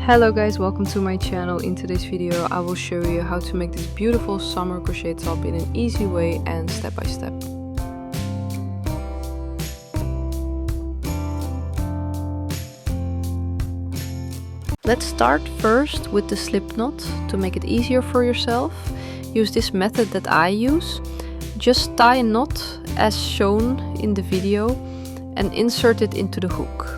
Hello guys, welcome to my channel. In today's video I will show you how to make this beautiful summer crochet top in an easy way and step by step. Let's start first with the slip knot. To make it easier for yourself, use this method that I use. Just tie a knot as shown in the video and insert it into the hook.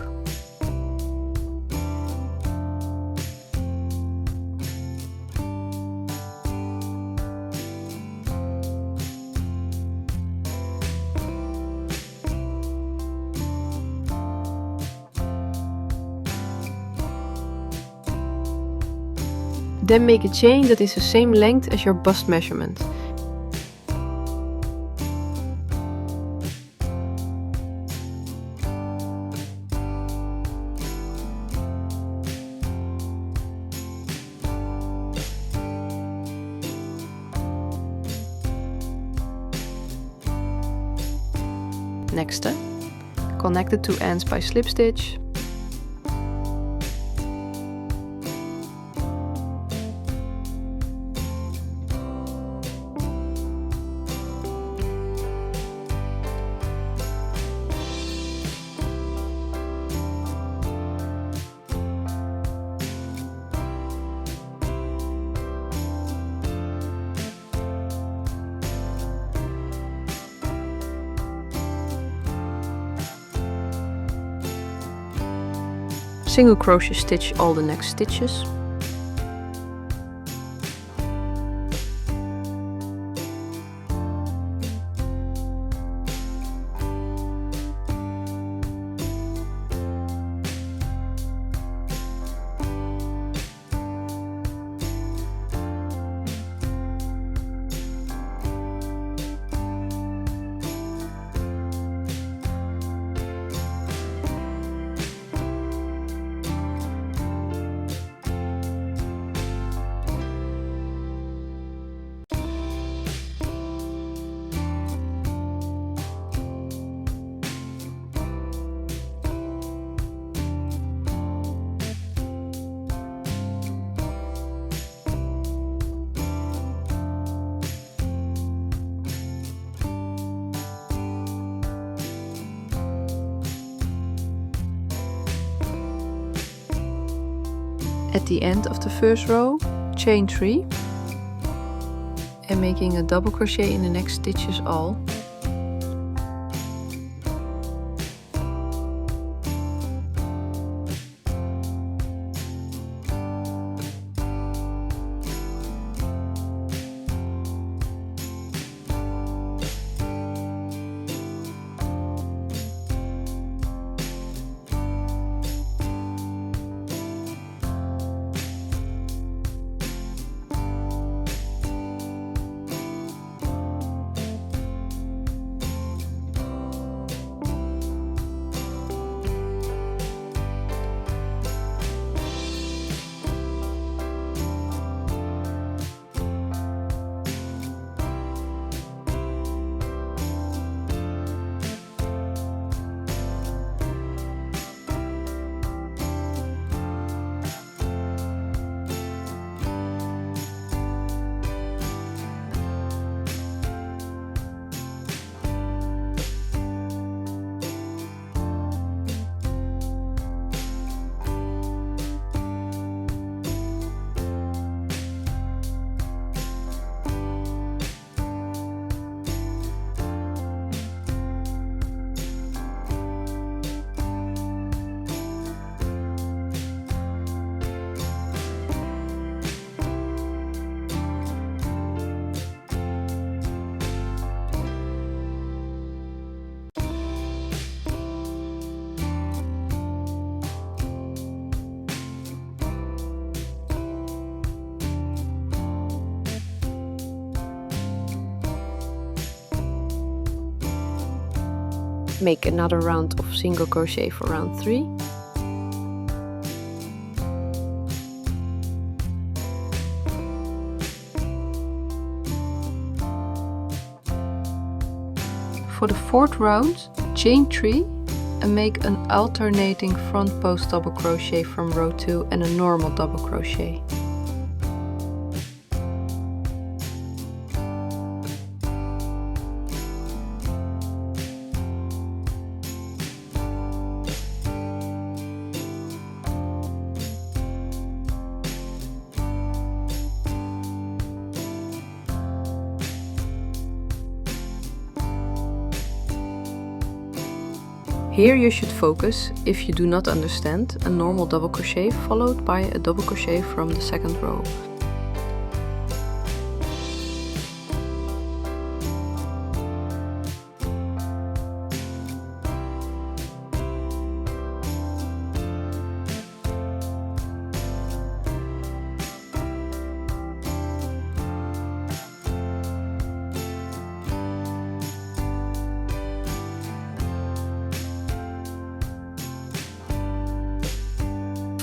Then make a chain that is the same length as your bust measurement. Next step, connect the two ends by slip stitch. Single crochet stitch all the next stitches. At the end of the first row, chain 3 and making a double crochet in the next stitches all. Make another round of single crochet for round 3. For the fourth round, chain 3, and make an alternating front post double crochet from row 2 and a normal double crochet. Here you should focus, if you do not understand, a normal double crochet followed by a double crochet from the second row.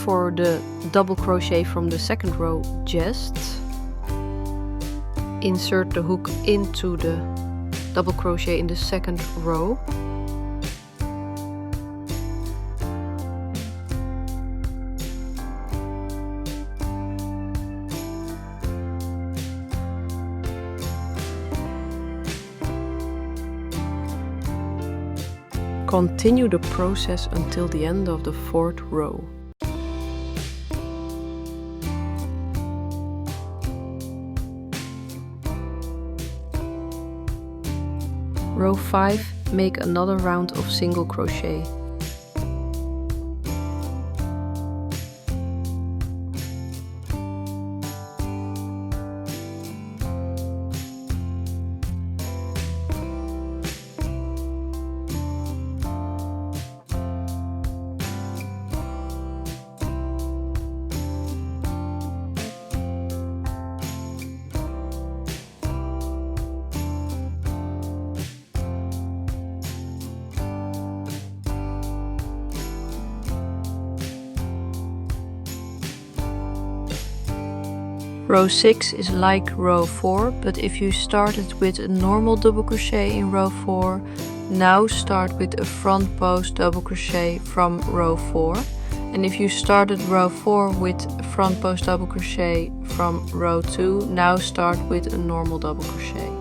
For the double crochet from the second row, just insert the hook into the double crochet in the second row. Continue the process until the end of the fourth row. Row 5, make another round of single crochet. Row 6 is like row 4, but if you started with a normal double crochet in row 4, now start with a front post double crochet from row 4. And if you started row 4 with a front post double crochet from row 2, now start with a normal double crochet.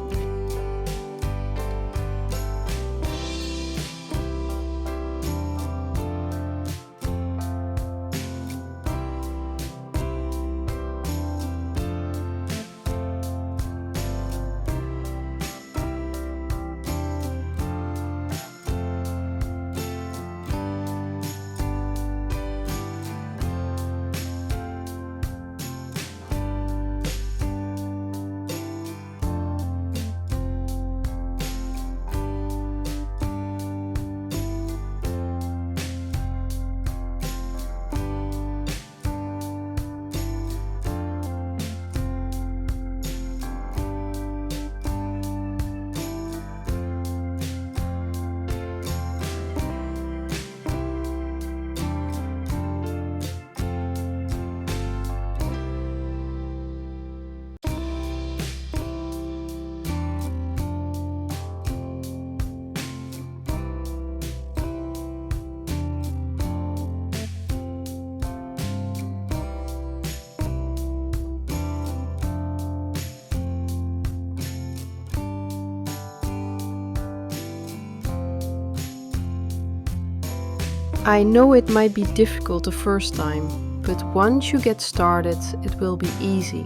I know it might be difficult the first time, but once you get started, it will be easy.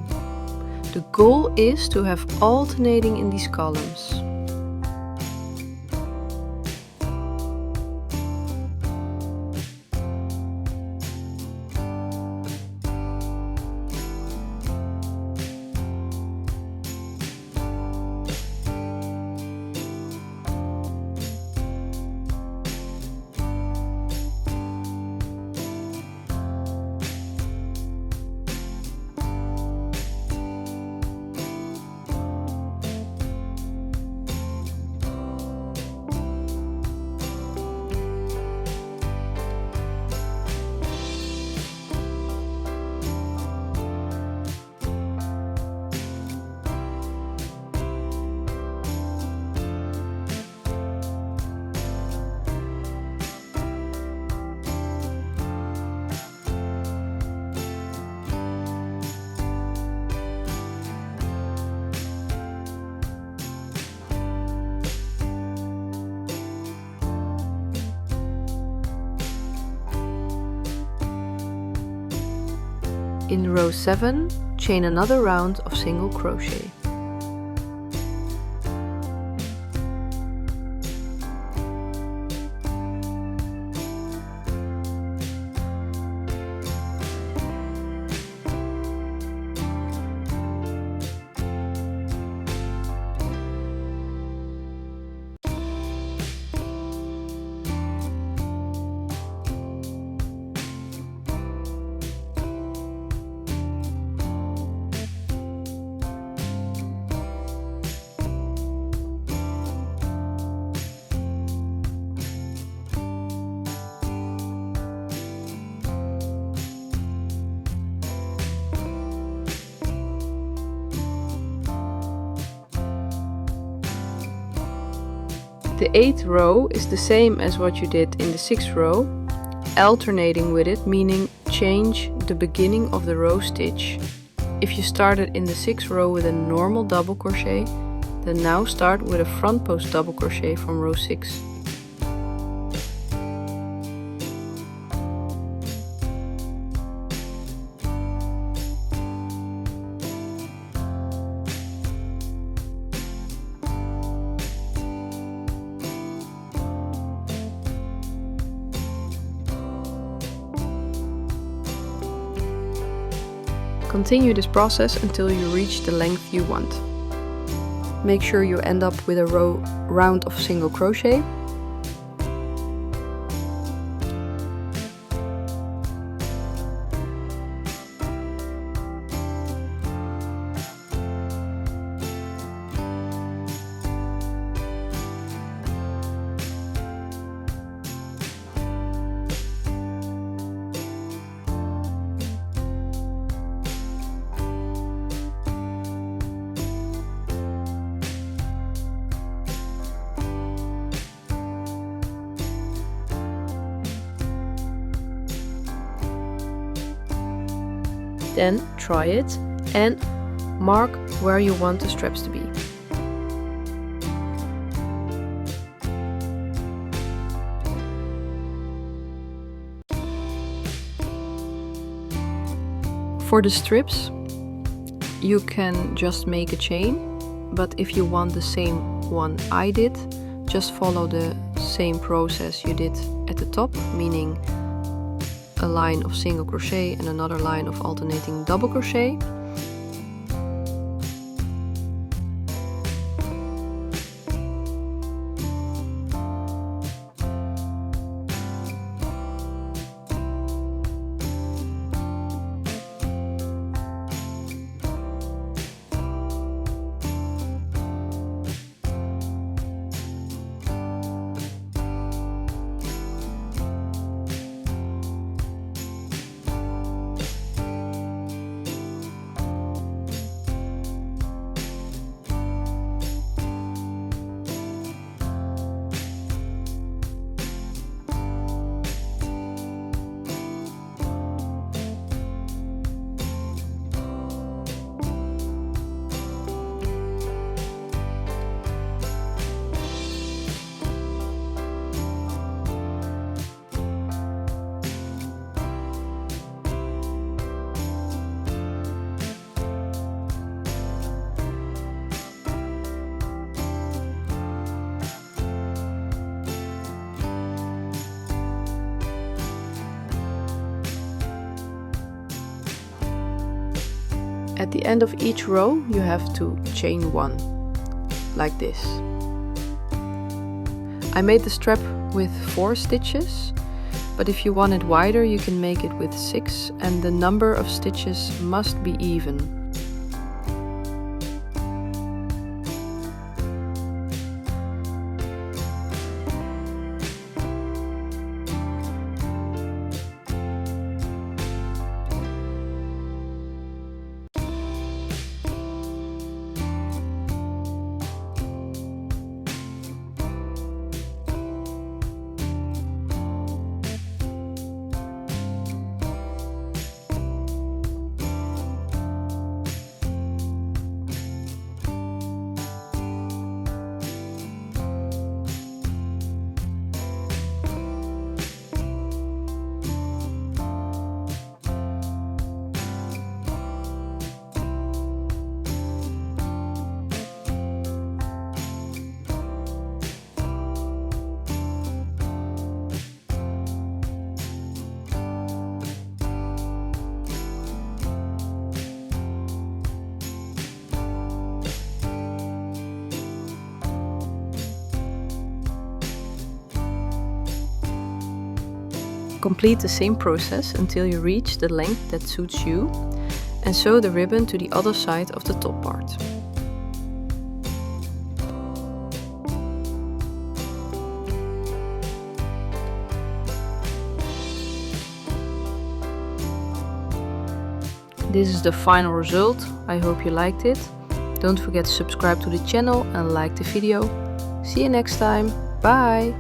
The goal is to have alternating in these columns. In row 7, chain another round of single crochet. The 8th row is the same as what you did in the 6th row, alternating with it, meaning change the beginning of the row stitch. If you started in the 6th row with a normal double crochet, then now start with a front post double crochet from row 6. Continue this process until you reach the length you want. Make sure you end up with a round of single crochet. Then try it and mark where you want the straps to be. For the strips, you can just make a chain, but if you want the same one I did, just follow the same process you did at the top, meaning a line of single crochet and another line of alternating double crochet. At the end of each row you have to chain one, like this. I made the strap with 4 stitches, but if you want it wider you can make it with 6, and the number of stitches must be even. Complete the same process until you reach the length that suits you, and sew the ribbon to the other side of the top part. This is the final result. I hope you liked it. Don't forget to subscribe to the channel and like the video. See you next time. Bye!